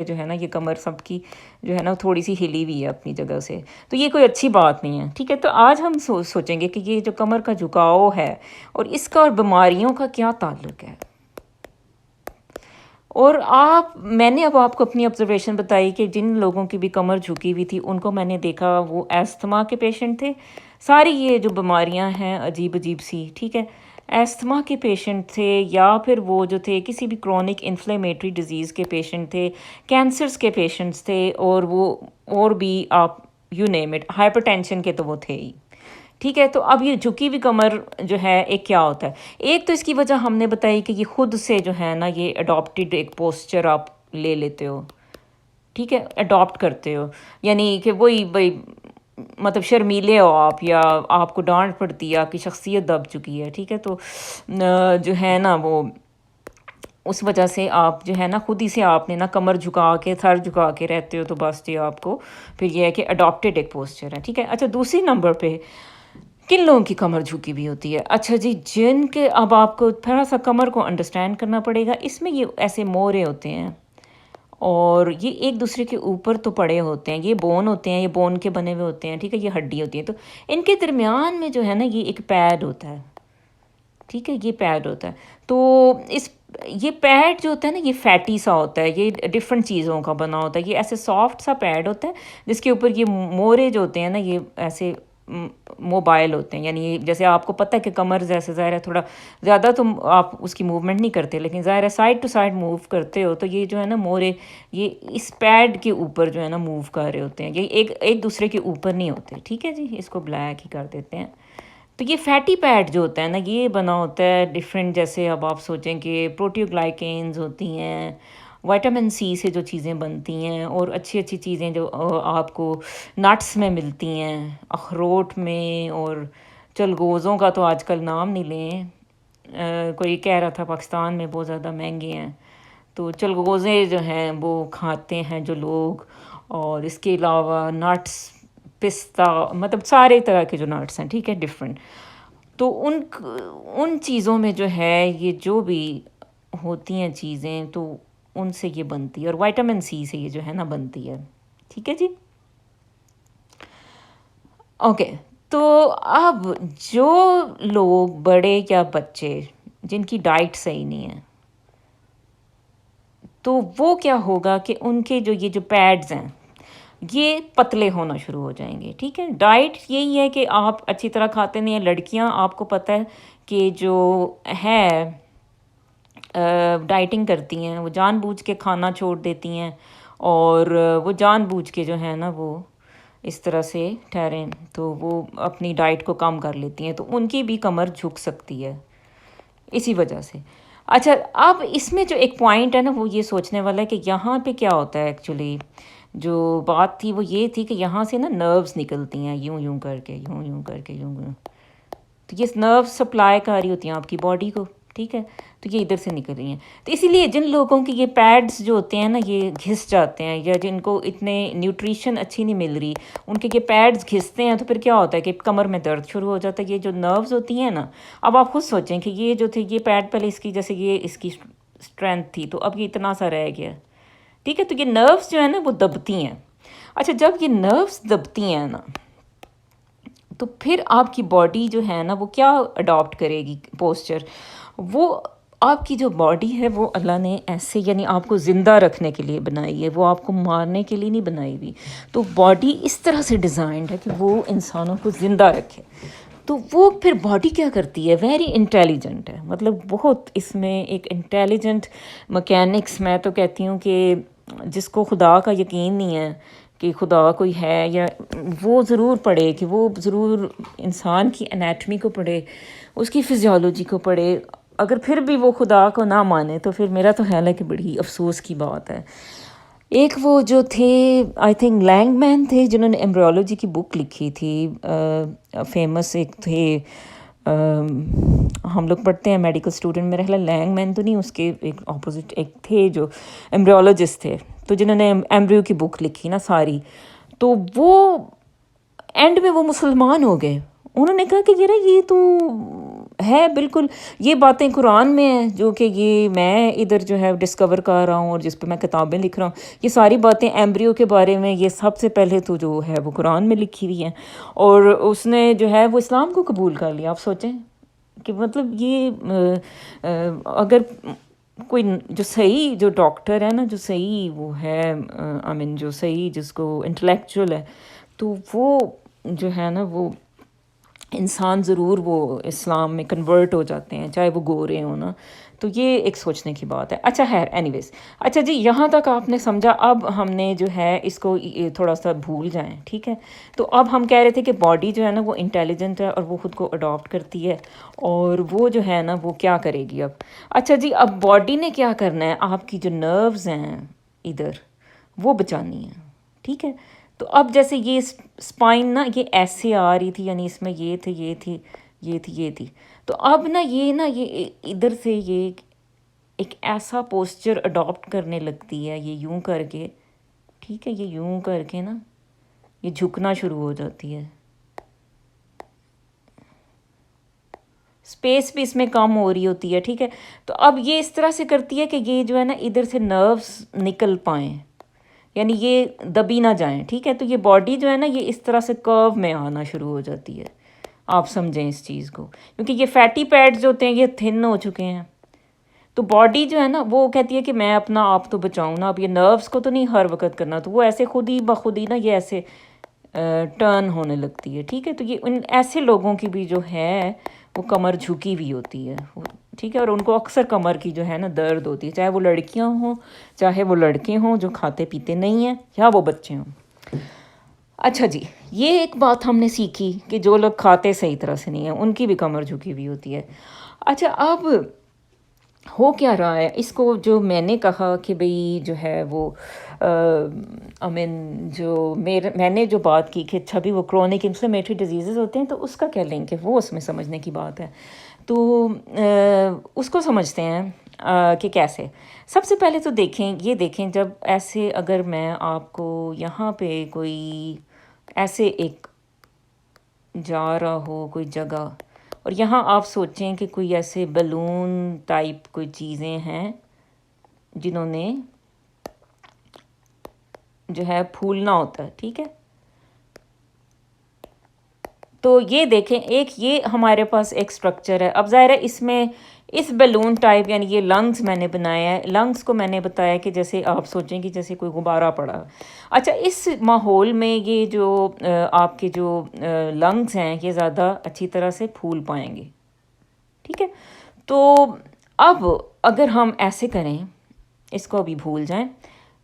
جو ہے نا یہ کمر سب کی جو ہے نا تھوڑی سی ہلی ہوئی ہے اپنی جگہ سے، تو یہ کوئی اچھی بات نہیں ہے، ٹھیک ہے؟ تو آج ہم سوچیں گے کہ یہ جو کمر کا جھکاؤ ہے اور اس کا اور بیماریوں کا کیا تعلق ہے۔ اور میں نے اب آپ کو اپنی آبزرویشن بتائی کہ جن لوگوں کی بھی کمر جھکی ہوئی تھی ان کو میں نے دیکھا وہ ایستھما کے پیشنٹ تھے، ساری یہ جو بیماریاں ہیں عجیب عجیب سی، ٹھیک ہے، ایستھما کے پیشنٹ تھے، یا پھر وہ جو تھے کسی بھی کرونک انفلیمیٹری ڈیزیز کے پیشنٹ تھے، کینسرز کے پیشنٹس تھے، اور وہ اور بھی آپ you name it, hyper tension کے تو وہ تھے ہی، ٹھیک ہے؟ تو اب یہ جھکی ہوئی کمر جو ہے ایک کیا ہوتا ہے؟ ایک تو اس کی وجہ ہم نے بتائی کہ یہ خود سے جو ہے نا یہ اڈاپٹیڈ ایک پوسچر آپ لے لیتے ہو، ٹھیک ہے، اڈاپٹ کرتے ہو، یعنی کہ وہی بھائی مطلب شرمیلے ہو آپ، یا آپ کو ڈانٹ پڑتی ہے، آپ کی شخصیت دب چکی ہے، ٹھیک ہے، تو جو ہے نا وہ اس وجہ سے آپ جو ہے نا خود ہی سے آپ نے نا کمر جھکا کے سر جھکا کے رہتے ہو، تو بس یہ آپ کو پھر یہ ہے کہ اڈاپٹیڈ ایک پوسچر ہے، ٹھیک ہے۔ اچھا، دوسری نمبر پہ کن لوگوں کی کمر جھکی بھی ہوتی ہے؟ اچھا جی، جن کے اب آپ کو تھوڑا سا کمر کو انڈرسٹینڈ کرنا پڑے گا، اس میں یہ ایسے مورے ہوتے ہیں اور یہ ایک دوسرے کے اوپر تو پڑے ہوتے ہیں، یہ بون ہوتے ہیں، یہ بون کے بنے ہوئے ہوتے ہیں، ٹھیک ہے، یہ ہڈی ہوتی ہے، تو ان کے درمیان میں جو ہے نا یہ ایک پیڈ ہوتا ہے، ٹھیک ہے، یہ پیڈ ہوتا ہے، تو یہ پیڈ جو ہوتا ہے نا یہ فیٹی سا ہوتا ہے، یہ ڈفرینٹ چیزوں کا بنا ہوتا ہے، یہ ایسے سافٹ سا پیڈ ہوتا ہے جس کے اوپر یہ مورے جو ہوتے ہیں نا یہ ایسے موبائل ہوتے ہیں، یعنی جیسے آپ کو پتہ ہے کہ کمر جیسے ظاہر ہے تھوڑا زیادہ تم آپ اس کی موومنٹ نہیں کرتے، لیکن ظاہر ہے سائڈ ٹو سائڈ موو کرتے ہو، تو یہ جو ہے نا مورے یہ اس پیڈ کے اوپر جو ہے نا موو کر رہے ہوتے ہیں، یہ ایک دوسرے کے اوپر نہیں ہوتے، ٹھیک ہے جی، اس کو بلیک ہی کر دیتے ہیں۔ تو یہ فیٹی پیڈ جو ہوتا ہے نا یہ بنا ہوتا ہے ڈفرینٹ، جیسے اب آپ سوچیں کہ پروٹیوگلائکینز ہوتی ہیں، وائٹامن سی سے جو چیزیں بنتی ہیں، اور اچھی اچھی چیزیں جو آپ کو نٹس میں ملتی ہیں، اخروٹ میں، اور چلگوزوں کا تو آج کل نام نہیں لیں، کوئی کہہ رہا تھا پاکستان میں بہت زیادہ مہنگے ہیں، تو چلگوزے جو ہیں وہ کھاتے ہیں جو لوگ، اور اس کے علاوہ نٹس، پستہ، مطلب سارے طرح کے جو نٹس ہیں، ٹھیک ہے، ڈفرینٹ، تو ان چیزوں میں جو ہے یہ جو بھی ہوتی ہیں چیزیں تو ان سے یہ بنتی ہے، اور وائٹامن سی سے یہ جو ہے نا بنتی ہے، ٹھیک ہے جی، اوکے۔ تو اب جو لوگ بڑے یا بچے جن کی ڈائٹ صحیح نہیں ہے، تو وہ کیا ہوگا کہ ان کے جو پیڈز ہیں یہ پتلے ہونا شروع ہو جائیں گے، ٹھیک ہے۔ ڈائٹ یہی ہے کہ آپ اچھی طرح کھاتے نہیں ہیں، لڑکیاں آپ کو پتہ ہے کہ جو ہے ڈائٹنگ کرتی ہیں وہ جان بوجھ کے کھانا چھوڑ دیتی ہیں، اور وہ جان بوجھ کے جو ہے نا وہ اس طرح سے ٹھہریں تو وہ اپنی ڈائٹ کو کم کر لیتی ہیں، تو ان کی بھی کمر جھک سکتی ہے اسی وجہ سے۔ اچھا، اب اس میں جو ایک پوائنٹ ہے نا وہ یہ سوچنے والا ہے کہ یہاں پہ کیا ہوتا ہے ایکچولی، جو بات تھی وہ یہ تھی کہ یہاں سے نا نروز نکلتی ہیں یوں یوں کر کے، یوں یوں کر کے، یوں یوں، تو یہ نرو سپلائی کر رہی ہوتی ہیں آپ کی باڈی کو، ٹھیک ہے، تو یہ ادھر سے نکل رہی ہیں، تو اسی لیے جن لوگوں کے یہ پیڈز جو ہوتے ہیں نا یہ گھس جاتے ہیں، یا جن کو اتنے نیوٹریشن اچھی نہیں مل رہی، ان کے یہ پیڈز گھستے ہیں، تو پھر کیا ہوتا ہے کہ کمر میں درد شروع ہو جاتا ہے، یہ جو نروز ہوتی ہیں نا، اب آپ خود سوچیں کہ یہ جو تھے یہ پیڈ پہلے اس کی جیسے یہ اس کی اسٹرینتھ تھی، تو اب یہ اتنا سا رہ گیا، ٹھیک ہے، تو یہ نروز جو ہے نا وہ دبتی ہیں۔ اچھا، جب یہ نروز دبتی ہیں نا تو پھر آپ کی باڈی جو ہے نا وہ کیا اڈاپٹ کرے گی پوسچر، وہ آپ کی جو باڈی ہے وہ اللہ نے ایسے یعنی آپ کو زندہ رکھنے کے لیے بنائی ہے، وہ آپ کو مارنے کے لیے نہیں بنائی ہوئی، تو باڈی اس طرح سے ڈیزائنڈ ہے کہ وہ انسانوں کو زندہ رکھے، تو وہ پھر باڈی کیا کرتی ہے، ویری انٹیلیجنٹ ہے، مطلب بہت اس میں ایک انٹیلیجنٹ مکینکس، میں تو کہتی ہوں کہ جس کو خدا کا یقین نہیں ہے کہ خدا کوئی ہے، یا وہ ضرور پڑھے، کہ وہ ضرور انسان کی انیٹمی کو پڑھے، اس کی فزیولوجی کو پڑھے، اگر پھر بھی وہ خدا کو نہ مانے تو پھر میرا تو خیال ہے کہ بڑی افسوس کی بات ہے۔ ایک وہ جو تھے آئی تھنک لینگ مین تھے جنہوں نے ایمبریولوجی کی بک لکھی تھی، فیمس ایک تھے، ہم لوگ پڑھتے ہیں میڈیکل اسٹوڈنٹ، میرا خیال لینگ مین تو نہیں، اس کے ایک اپوزٹ ایک تھے جو ایمبریولوجسٹ تھے، تو جنہوں نے ایمبریو کی بک لکھی نا ساری، تو وہ اینڈ میں وہ مسلمان ہو گئے، انہوں نے کہا کہ یہ تو ہے بالکل، یہ باتیں قرآن میں ہیں جو کہ یہ میں ادھر جو ہے ڈسکور کر رہا ہوں اور جس پہ میں کتابیں لکھ رہا ہوں، یہ ساری باتیں ایمبریو کے بارے میں یہ سب سے پہلے تو جو ہے وہ قرآن میں لکھی ہوئی ہیں، اور اس نے جو ہے وہ اسلام کو قبول کر لیا. آپ سوچیں کہ مطلب یہ اگر کوئی جو صحیح جو ڈاکٹر ہے نا، جو صحیح وہ ہے آئی مین جو صحیح جس کو انٹلیکچوئل ہے، تو وہ جو ہے نا وہ انسان ضرور وہ اسلام میں کنورٹ ہو جاتے ہیں، چاہے وہ گورے ہوں نا. تو یہ ایک سوچنے کی بات ہے. اچھا خیر اینی ویز، اچھا جی یہاں تک آپ نے سمجھا. اب ہم نے جو ہے اس کو تھوڑا سا بھول جائیں، ٹھیک ہے. تو اب ہم کہہ رہے تھے کہ باڈی جو ہے نا وہ انٹیلیجنٹ ہے اور وہ خود کو اڈاپٹ کرتی ہے، اور وہ جو ہے نا وہ کیا کرے گی اب. اچھا جی، اب باڈی نے کیا کرنا ہے، آپ کی جو نروز ہیں ادھر وہ بچانی ہیں، ٹھیک ہے. تو اب جیسے یہ اسپائن نا یہ ایسے آ رہی تھی، یعنی اس میں یہ تھے، یہ تھی، یہ تھی، یہ تھی. تو اب نا یہ ادھر سے یہ ایک ایسا پوسچر اڈاپٹ کرنے لگتی ہے، یہ یوں کر کے، ٹھیک ہے، یہ یوں کر کے نا یہ جھکنا شروع ہو جاتی ہے. اسپیس بھی اس میں کم ہو رہی ہوتی ہے، ٹھیک ہے. تو اب یہ اس طرح سے کرتی ہے کہ یہ جو ہے نا ادھر سے نروز نکل پائیں، یعنی یہ دبی نہ جائیں، ٹھیک ہے. تو یہ باڈی جو ہے نا یہ اس طرح سے کرو میں آنا شروع ہو جاتی ہے. آپ سمجھیں اس چیز کو، کیونکہ یہ فیٹی پیڈز جو ہوتے ہیں یہ تھن ہو چکے ہیں. تو باڈی جو ہے نا وہ کہتی ہے کہ میں اپنا آپ تو بچاؤں نا، اب یہ نروز کو تو نہیں ہر وقت کرنا. تو وہ ایسے خود ہی بخود ہی نا یہ ایسے ٹرن ہونے لگتی ہے، ٹھیک ہے. تو یہ ان ایسے لوگوں کی بھی جو ہے وہ کمر جھکی ہوئی ہوتی ہے، ٹھیک ہے. اور ان کو اکثر کمر کی جو ہے نا درد ہوتی ہے، چاہے وہ لڑکیاں ہوں چاہے وہ لڑکے ہوں جو کھاتے پیتے نہیں ہیں، یا وہ بچے ہوں. اچھا جی، یہ ایک بات ہم نے سیکھی کہ جو لوگ کھاتے صحیح طرح سے نہیں ہیں ان کی بھی کمر جھکی ہوئی ہوتی ہے. اچھا اب ہو کیا رہا ہے اس کو، جو میں نے کہا کہ بھئی جو ہے وہ جو میں نے جو بات کی کہ اچھا بھی وہ کرونک انفلیمیٹری ڈیزیزز ہوتے ہیں، تو اس کا کیا لنک ہے، وہ اس میں سمجھنے کی بات ہے. تو اس کو سمجھتے ہیں کہ کیسے. سب سے پہلے تو یہ دیکھیں جب ایسے اگر میں آپ کو یہاں پہ کوئی ایسے ایک جا رہا ہو کوئی جگہ، اور یہاں آپ سوچیں کہ کوئی ایسے بلون ٹائپ کوئی چیزیں ہیں جنہوں نے جو ہے پھولنا ہوتا ہے، ٹھیک ہے. تو یہ دیکھیں ایک یہ ہمارے پاس ایک سٹرکچر ہے. اب ظاہر ہے اس میں اس بیلون ٹائپ یعنی یہ لنگز میں نے بنایا ہے. لنگز کو میں نے بتایا کہ جیسے آپ سوچیں کہ جیسے کوئی غبارہ پڑا. اچھا اس ماحول میں یہ جو آپ کے جو لنگز ہیں یہ زیادہ اچھی طرح سے پھول پائیں گے، ٹھیک ہے. تو اب اگر ہم ایسے کریں، اس کو ابھی بھول جائیں،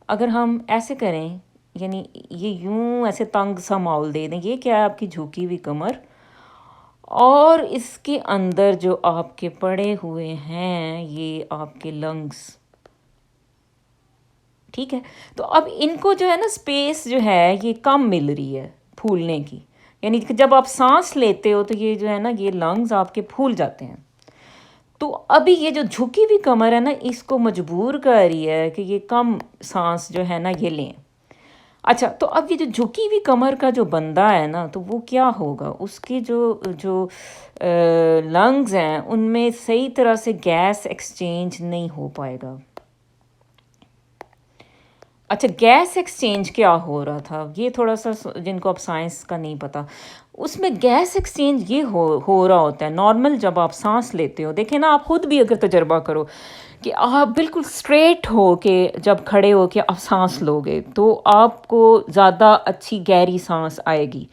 اگر ہم ایسے کریں یعنی یہ یوں ایسے تنگ سا ماحول دے دیں، یہ کیا ہے آپ کی جھکی ہوئی کمر، اور اس کے اندر جو آپ کے پڑے ہوئے ہیں یہ آپ کے لنگز، ٹھیک ہے. تو اب ان کو جو ہے نا اسپیس جو ہے یہ کم مل رہی ہے پھولنے کی، یعنی کہ جب آپ سانس لیتے ہو تو یہ جو ہے نا یہ لنگز آپ کے پھول جاتے ہیں. تو ابھی یہ جو جھکی ہوئی کمر ہے نا اس کو مجبور کر رہی ہے کہ یہ کم سانس جو ہے نا یہ لیں. اچھا تو اب یہ جو جھکی ہوئی کمر کا جو بندہ ہے نا تو وہ کیا ہوگا، اس کے جو لنگز ہیں ان میں صحیح طرح سے گیس ایکسچینج نہیں ہو پائے گا. اچھا گیس ایکسچینج کیا ہو رہا تھا، یہ تھوڑا سا جن کو اب سائنس کا نہیں پتہ، اس میں گیس ایکسچینج یہ ہو رہا ہوتا ہے نارمل جب آپ سانس لیتے ہو. دیکھیں نا آپ خود بھی اگر تجربہ کرو کہ آپ بالکل اسٹریٹ ہو کے جب کھڑے ہو کے آپ سانس لو گے تو آپ کو زیادہ اچھی گہری سانس آئے گی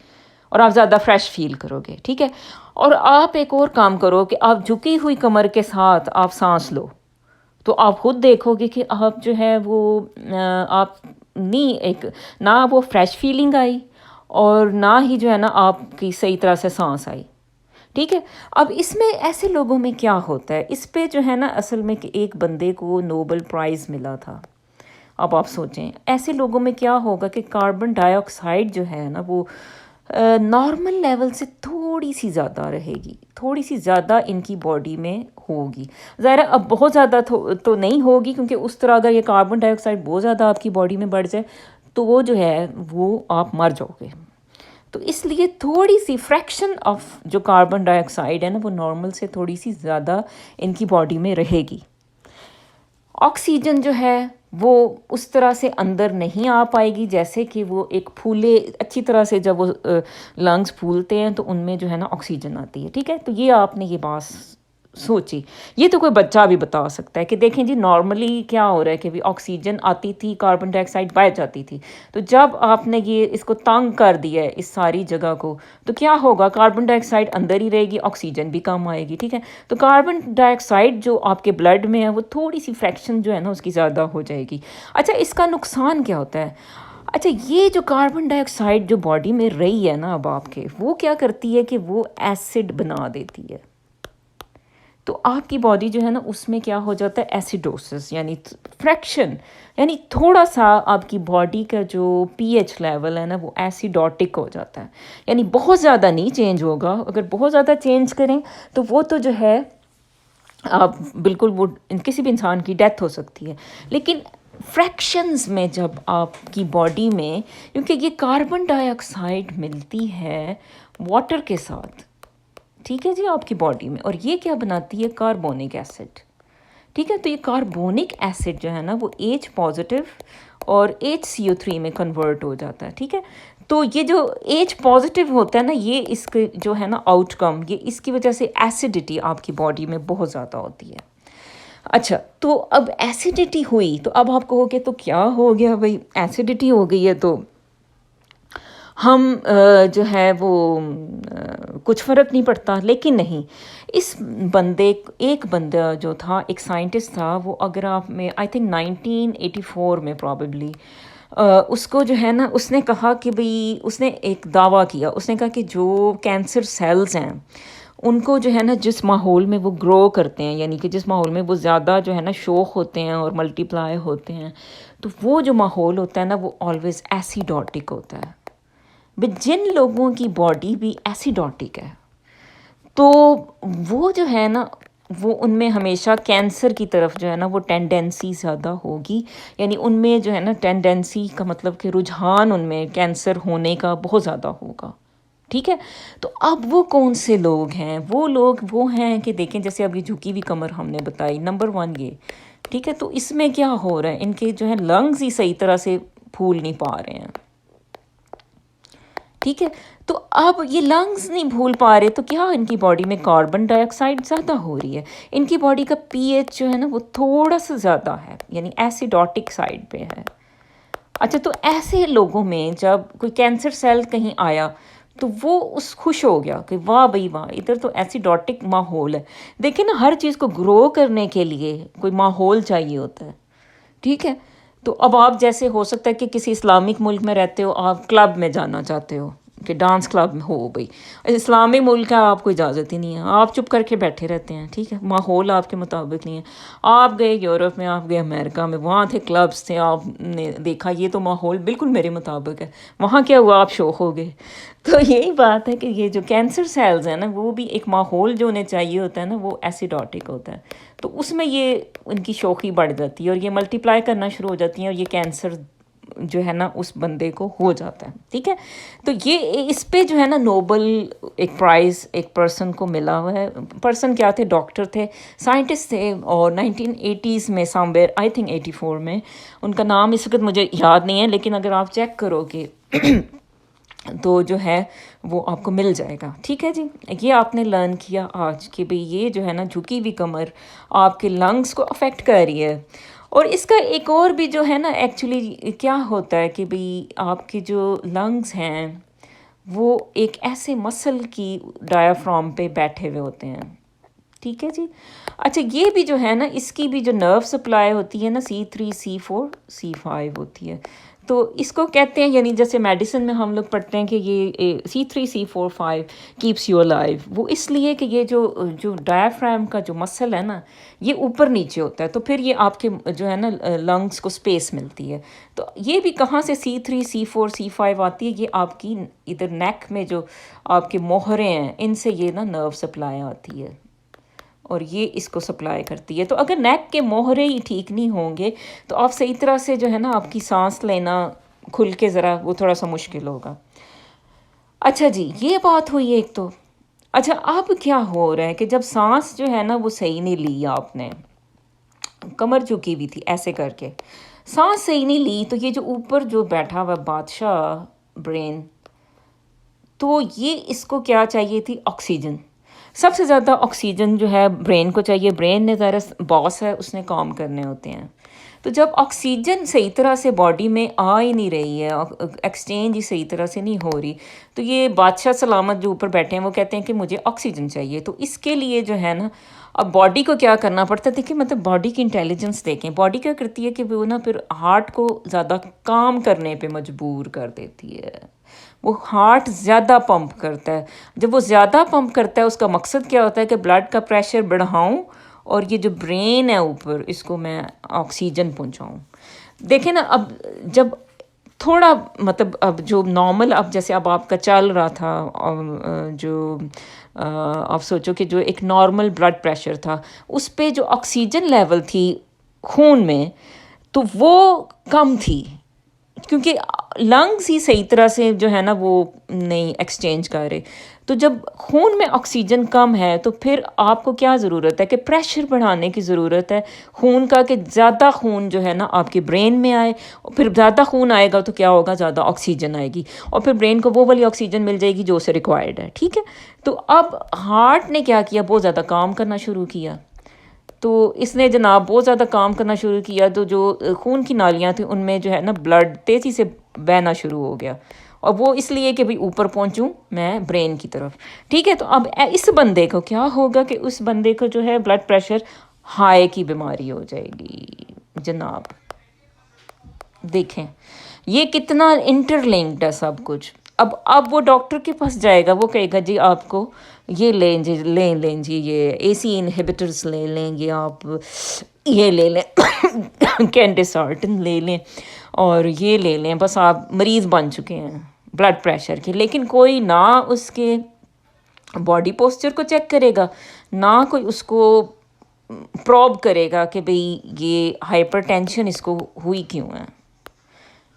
اور آپ زیادہ فریش فیل کرو گے، ٹھیک ہے. اور آپ ایک اور کام کرو کہ آپ جھکی ہوئی کمر کے ساتھ آپ سانس لو تو آپ خود دیکھو گے کہ آپ جو ہے وہ آپ نہیں ایک نہ وہ فریش فیلنگ آئی اور نہ ہی جو ہے نا آپ کی صحیح طرح سے سانس آئی، ٹھیک ہے. اب اس میں ایسے لوگوں میں کیا ہوتا ہے، اس پہ جو ہے نا اصل میں کہ ایک بندے کو نوبل پرائز ملا تھا. اب آپ سوچیں ایسے لوگوں میں کیا ہوگا کہ کاربن ڈائی آکسائڈ جو ہے نا وہ نارمل لیول سے تھوڑی سی زیادہ رہے گی، تھوڑی سی زیادہ ان کی باڈی میں ہوگی. ظاہر اب بہت زیادہ تو نہیں ہوگی، کیونکہ اس طرح اگر یہ کاربن ڈائی آکسائڈ بہت زیادہ آپ کی باڈی میں بڑھ جائے تو وہ جو ہے وہ آپ مر جاؤ گے. تو اس لیے تھوڑی سی فریکشن آف جو کاربن ڈائی آکسائڈ ہے نا وہ نارمل سے تھوڑی سی زیادہ ان کی باڈی میں رہے گی. آکسیجن جو ہے وہ اس طرح سے اندر نہیں آ پائے گی جیسے کہ وہ ایک پھولے اچھی طرح سے جب وہ لنگس پھولتے ہیں تو ان میں جو ہے نا آکسیجن آتی ہے. ٹھیک ہے, تو یہ آپ نے یہ بات سوچی. یہ تو کوئی بچہ بھی بتا سکتا ہے کہ دیکھیں جی نارملی کیا ہو رہا ہے کہ بھی آکسیجن آتی تھی, کاربن ڈائی آکسائڈ باہر جاتی تھی, تو جب آپ نے یہ اس کو تنگ کر دیا ہے اس ساری جگہ کو تو کیا ہوگا, کاربن ڈائی آکسائڈ اندر ہی رہے گی, آکسیجن بھی کم آئے گی. ٹھیک ہے, تو کاربن ڈائی آکسائڈ جو آپ کے بلڈ میں ہے وہ تھوڑی سی فریکشن جو ہے نا اس کی زیادہ ہو جائے گی. اچھا, اس کا نقصان کیا ہوتا ہے؟ اچھا, یہ جو کاربن ڈائی آکسائڈ جو باڈی میں رہی ہے نا اب آپ کے, وہ کیا کرتی ہے کہ وہ ایسڈ بنا دیتی ہے. تو آپ کی باڈی جو ہے نا اس میں کیا ہو جاتا ہے ایسیڈوسس, یعنی فریکشن, یعنی تھوڑا سا آپ کی باڈی کا جو پی ایچ لیول ہے نا وہ ایسیڈوٹک ہو جاتا ہے. یعنی بہت زیادہ نہیں چینج ہوگا, اگر بہت زیادہ چینج کریں تو وہ تو جو ہے آپ بالکل وہ کسی بھی انسان کی ڈیتھ ہو سکتی ہے. لیکن فریکشنز میں جب آپ کی باڈی میں, کیونکہ یہ کاربن ڈائی آکسائڈ ملتی ہے واٹر کے ساتھ, ٹھیک ہے جی, آپ کی باڈی میں, اور یہ کیا بناتی ہے کاربونک ایسڈ. ٹھیک ہے, تو یہ کاربونک ایسڈ جو ہے نا وہ ایچ پازیٹیو اور HCO3 میں کنورٹ ہو جاتا ہے. ٹھیک ہے, تو یہ جو ایچ پازیٹیو ہوتا ہے نا یہ اس کے جو ہے نا آؤٹ کم, یہ اس کی وجہ سے ایسیڈیٹی آپ کی باڈی میں بہت زیادہ ہوتی ہے. اچھا, تو اب ایسیڈیٹی ہوئی تو اب آپ کہو گے تو کیا ہو گیا بھائی, ایسیڈیٹی ہو گئی ہے تو ہم جو ہے وہ کچھ فرق نہیں پڑتا. لیکن نہیں, اس بندے, ایک بندہ جو تھا, ایک سائنٹسٹ تھا, وہ اگر آپ میں آئی تھنک 1984 میں پرابیبلی اس کو جو ہے نا اس نے کہا کہ بھئی, اس نے ایک دعویٰ کیا, اس نے کہا کہ جو کینسر سیلز ہیں ان کو جو ہے نا جس ماحول میں وہ گرو کرتے ہیں, یعنی کہ جس ماحول میں وہ زیادہ جو ہے نا شوخ ہوتے ہیں اور ملٹی پلائی ہوتے ہیں, تو وہ جو ماحول ہوتا ہے نا وہ آلویز ایسیڈوٹک ہوتا ہے. جن لوگوں کی باڈی بھی ایسیڈوٹک ہے تو وہ جو ہے نا وہ ان میں ہمیشہ کینسر کی طرف جو ہے نا وہ ٹینڈنسی زیادہ ہوگی. یعنی ان میں جو ہے نا ٹینڈنسی کا مطلب کہ رجحان ان میں کینسر ہونے کا بہت زیادہ ہوگا. ٹھیک ہے, تو اب وہ کون سے لوگ ہیں؟ وہ لوگ وہ ہیں کہ دیکھیں جیسے ابھی جھکی ہوئی کمر ہم نے بتائی, نمبر 1 یہ. ٹھیک ہے, تو اس میں کیا ہو رہا ہے, ان کے جو ہے لنگز ہی صحیح طرح سے پھول نہیں پا رہے ہیں. ٹھیک ہے, تو اب یہ لنگز نہیں بھول پا رہے تو کیا ان کی باڈی میں کاربن ڈائی آکسائڈ زیادہ ہو رہی ہے, ان کی باڈی کا پی ایچ جو ہے نا وہ تھوڑا سا زیادہ ہے, یعنی ایسیڈوٹک سائڈ پہ ہے. اچھا, تو ایسے لوگوں میں جب کوئی کینسر سیل کہیں آیا تو وہ اس خوش ہو گیا کہ واہ بھئی واہ, ادھر تو ایسیڈوٹک ماحول ہے. دیکھیں نا, ہر چیز کو گرو کرنے کے لیے کوئی ماحول چاہیے ہوتا ہے. ٹھیک ہے, تو اب آپ جیسے ہو سکتا ہے کہ کسی اسلامک ملک میں رہتے ہو, آپ کلب میں جانا چاہتے ہو کہ ڈانس کلب میں ہو بھئی, اسلامک ملک کا آپ کو اجازت ہی نہیں ہے, آپ چپ کر کے بیٹھے رہتے ہیں. ٹھیک ہے, ماحول آپ کے مطابق نہیں ہے. آپ گئے یورپ میں, آپ گئے امریکہ میں, وہاں تھے کلبس تھے, آپ نے دیکھا یہ تو ماحول بالکل میرے مطابق ہے, وہاں کیا ہوا, آپ شوق ہو گئے. تو یہی بات ہے کہ یہ جو کینسر سیلز ہیں نا وہ بھی ایک ماحول جو انہیں چاہیے ہوتا ہے نا وہ ایسیڈوٹک ہوتا ہے, تو اس میں یہ ان کی شوخی بڑھ جاتی ہے اور یہ ملٹی پلائی کرنا شروع ہو جاتی ہیں اور یہ کینسر جو ہے نا اس بندے کو ہو جاتا ہے. ٹھیک ہے, تو یہ اس پہ جو ہے نا نوبل ایک پرائز ایک پرسن کو ملا ہوا ہے. پرسن کیا تھے, ڈاکٹر تھے, سائنٹسٹ تھے, اور 1980s میں سمویئر آئی تھنک 84 میں, ان کا نام اس وقت مجھے یاد نہیں ہے, لیکن اگر آپ چیک کرو گے تو جو ہے وہ آپ کو مل جائے گا. ٹھیک ہے جی, یہ آپ نے لرن کیا آج کہ بھئی یہ جو ہے نا جھکی ہوئی کمر آپ کے لنگس کو افیکٹ کر رہی ہے. اور اس کا ایک اور بھی جو ہے نا ایکچولی کیا ہوتا ہے کہ بھئی آپ کے جو لنگز ہیں وہ ایک ایسے مسل کی ڈایافرام پہ بیٹھے ہوئے ہوتے ہیں. ٹھیک ہے جی, اچھا یہ بھی جو ہے نا اس کی بھی جو نرو سپلائی ہوتی ہے نا C3 C4 C5 ہوتی ہے, تو اس کو کہتے ہیں, یعنی جیسے میڈیسن میں ہم لوگ پڑھتے ہیں کہ یہ C3 C4 5 keeps you alive, وہ اس لیے کہ یہ جو ڈایافرام کا جو مسل ہے نا یہ اوپر نیچے ہوتا ہے, تو پھر یہ آپ کے جو ہے نا لنگس کو سپیس ملتی ہے. تو یہ بھی کہاں سے C3 C4 C5 آتی ہے, یہ آپ کی ادھر نیک میں جو آپ کے موہرے ہیں ان سے یہ نا نرو سپلائی آتی ہے اور یہ اس کو سپلائی کرتی ہے. تو اگر نیک کے موہرے ہی ٹھیک نہیں ہوں گے تو آپ صحیح طرح سے جو ہے نا آپ کی سانس لینا کھل کے ذرا وہ تھوڑا سا مشکل ہوگا. اچھا جی، یہ بات ہوئی ایک تو۔ اچھا اب کیا ہو رہا ہے کہ جب سانس جو ہے نا وہ صحیح نہیں لی آپ نے، کمر جھکی ہوئی تھی ایسے کر کے، سانس صحیح نہیں لی، تو یہ جو اوپر جو بیٹھا ہوا بادشاہ برین، تو یہ اس کو کیا چاہیے تھی؟ آکسیجن۔ سب سے زیادہ آکسیجن جو ہے برین کو چاہیے، برین نے ذرا باس ہے، اس نے کام کرنے ہوتے ہیں۔ تو جب آکسیجن صحیح طرح سے باڈی میں آ ہی نہیں رہی ہے، ایکسچینج ہی صحیح طرح سے نہیں ہو رہی، تو یہ بادشاہ سلامت جو اوپر بیٹھے ہیں وہ کہتے ہیں کہ مجھے آکسیجن چاہیے۔ تو اس کے لیے جو ہے نا اب باڈی کو کیا کرنا پڑتا ہے؟ دیکھیں مطلب باڈی کی انٹیلیجنس دیکھیں، باڈی کیا کرتی ہے کہ وہ نا پھر ہارٹ کو زیادہ کام کرنے پہ مجبور کر دیتی ہے، وہ ہارٹ زیادہ پمپ کرتا ہے۔ جب وہ زیادہ پمپ کرتا ہے اس کا مقصد کیا ہوتا ہے کہ بلڈ کا پریشر بڑھاؤں اور یہ جو برین ہے اوپر اس کو میں آکسیجن پہنچاؤں۔ دیکھیں نا اب جب تھوڑا مطلب اب جو نارمل، اب جیسے اب آپ کا چل رہا تھا جو آپ سوچو کہ جو ایک نارمل بلڈ پریشر تھا، اس پہ جو آکسیجن لیول تھی خون میں تو وہ کم تھی، کیونکہ لنگز ہی صحیح طرح سے جو ہے نا وہ نہیں ایکسچینج کر رہے۔ تو جب خون میں آکسیجن کم ہے تو پھر آپ کو کیا ضرورت ہے کہ پریشر بڑھانے کی ضرورت ہے خون کا، کہ زیادہ خون جو ہے نا آپ کے برین میں آئے، اور پھر زیادہ خون آئے گا تو کیا ہوگا؟ زیادہ آکسیجن آئے گی، اور پھر برین کو وہ والی آکسیجن مل جائے گی جو اسے ریکوائرڈ ہے، ٹھیک ہے؟ تو اب ہارٹ نے کیا کیا؟ بہت زیادہ کام کرنا شروع کیا۔ تو اس نے جناب بہت زیادہ کام کرنا شروع کیا، تو جو خون کی نالیاں تھیں ان میں جو ہے نا بلڈ تیزی سے بہنا شروع ہو گیا، اور وہ اس لیے کہ بھئی اوپر پہنچوں میں برین کی طرف، ٹھیک ہے؟ تو اب اس بندے کو کیا ہوگا کہ اس بندے کو جو ہے بلڈ پریشر ہائی کی بیماری ہو جائے گی جناب۔ دیکھیں یہ کتنا انٹر لنکڈ ہے سب کچھ۔ اب وہ ڈاکٹر کے پاس جائے گا، وہ کہے گا جی آپ کو یہ لیں جی، لیں جی، یہ اے سی انہیبیٹرس لے لیں گے آپ، یہ لے لیں کینڈیسارٹن لے لیں، اور یہ لے لیں، بس آپ مریض بن چکے ہیں بلڈ پریشر کے۔ لیکن کوئی نہ اس کے باڈی پوسچر کو چیک کرے گا، نہ کوئی اس کو پروب کرے گا کہ بھئی یہ ہائپر ٹینشن اس کو ہوئی کیوں ہے،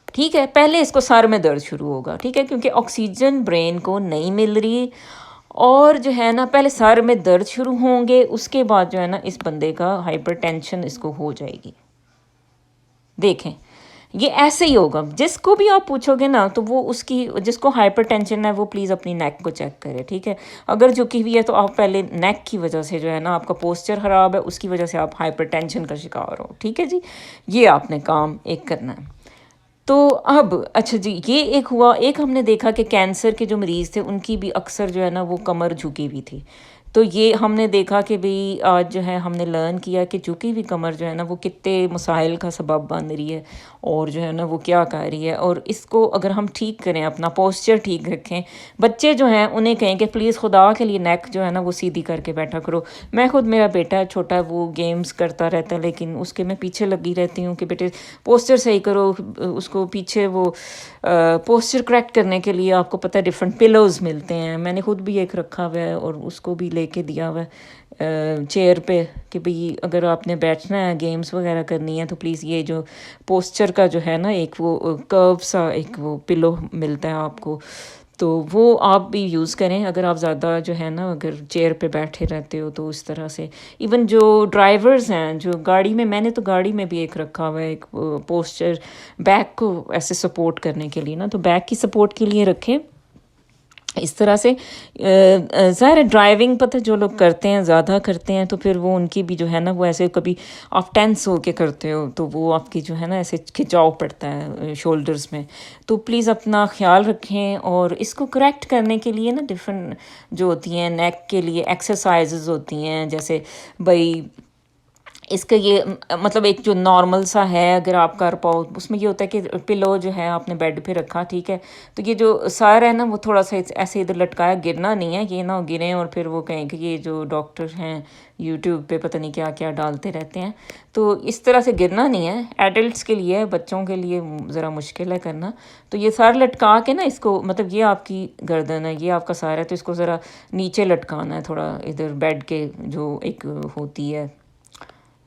ٹھیک ہے؟ پہلے اس کو سر میں درد شروع ہوگا، ٹھیک ہے، کیونکہ آکسیجن برین کو نہیں مل رہی، اور جو ہے نا پہلے سر میں درد شروع ہوں گے، اس کے بعد جو ہے نا اس بندے کا ہائپر ٹینشن اس کو ہو جائے گی۔ دیکھیں یہ ایسے ہی ہوگا، جس کو بھی آپ پوچھو گے نا تو وہ اس کی، جس کو ہائپر ٹینشن ہے وہ پلیز اپنی نیک کو چیک کرے، ٹھیک ہے؟ اگر جھکی ہوئی ہے تو آپ پہلے نیک کی وجہ سے جو ہے نا آپ کا پوسچر خراب ہے، اس کی وجہ سے آپ ہائپر ٹینشن کا شکار ہو، ٹھیک ہے جی؟ یہ آپ نے کام ایک کرنا ہے۔ تو اب اچھا جی یہ ایک ہوا، ایک ہم نے دیکھا کہ کینسر کے جو مریض تھے ان کی بھی اکثر جو ہے نا وہ کمر جھکی ہوئی تھی۔ تو یہ ہم نے دیکھا کہ بھئی آج جو ہے ہم نے لرن کیا کہ جھکی ہوئی کمر جو ہے نا وہ کتنے مسائل کا سبب بن رہی ہے، اور جو ہے نا وہ کیا کر رہی ہے، اور اس کو اگر ہم ٹھیک کریں، اپنا پوسچر ٹھیک رکھیں، بچے جو ہیں انہیں کہیں کہ پلیز خدا کے لیے نیک جو ہے نا وہ سیدھی کر کے بیٹھا کرو۔ میں خود، میرا بیٹا ہے چھوٹا ہے، وہ گیمز کرتا رہتا ہے، لیکن اس کے میں پیچھے لگی رہتی ہوں کہ بیٹے پوسچر صحیح کرو، اس کو پیچھے وہ پوسچر کریکٹ کرنے کے لیے آپ کو پتہ ہے ڈیفرنٹ پلوز ملتے ہیں، میں نے خود بھی ایک رکھا ہوا ہے اور اس کو بھی لے کے دیا ہوا ہے چیئر پہ کہ بھئی اگر آپ نے بیٹھنا ہے، گیمز وغیرہ کرنی ہے، تو پلیز یہ جو پوسچر کا جو ہے نا ایک وہ کرو سا ایک وہ پلو ملتا ہے آپ کو، تو وہ آپ بھی یوز کریں اگر آپ زیادہ جو ہے نا اگر چیئر پہ بیٹھے رہتے ہو تو اس طرح سے۔ ایون جو ڈرائیورز ہیں جو گاڑی میں نے تو گاڑی میں بھی ایک رکھا ہوا ہے ایک پوسچر، بیک کو ایسے سپورٹ کرنے کے لیے نا، تو بیک کی سپورٹ کے لیے رکھیں اس طرح سے۔ ظاہر ہے ڈرائیونگ پتہ جو لوگ کرتے ہیں زیادہ کرتے ہیں تو پھر وہ ان کی بھی جو ہے نا وہ ایسے کبھی آپ ٹینس ہو کے کرتے ہو تو وہ آپ کی جو ہے نا ایسے کھچاؤ پڑتا ہے شولڈرز میں، تو پلیز اپنا خیال رکھیں۔ اور اس کو کریکٹ کرنے کے لیے نا ڈفرینٹ جو ہوتی ہیں نیک کے لیے ایکسرسائزز ہوتی ہیں، جیسے بھئی اس کا یہ مطلب ایک جو نارمل سا ہے اگر آپ کر پاؤ، اس میں یہ ہوتا ہے کہ پلو جو ہے آپ نے بیڈ پہ رکھا، ٹھیک ہے؟ تو یہ جو سر ہے نا وہ تھوڑا سا ایسے ادھر لٹکایا، گرنا نہیں ہے، یہ نہ گریں اور پھر وہ کہیں کہ یہ جو ڈاکٹر ہیں یوٹیوب پہ پتہ نہیں کیا کیا ڈالتے رہتے ہیں، تو اس طرح سے گرنا نہیں ہے، ایڈلٹس کے لیے، بچوں کے لیے ذرا مشکل ہے کرنا۔ تو یہ سر لٹکا کے نا اس کو، مطلب یہ آپ کی گردن ہے، یہ آپ کا سر ہے، تو اس کو ذرا نیچے لٹکانا ہے تھوڑا ادھر بیڈ کے جو ایک ہوتی ہے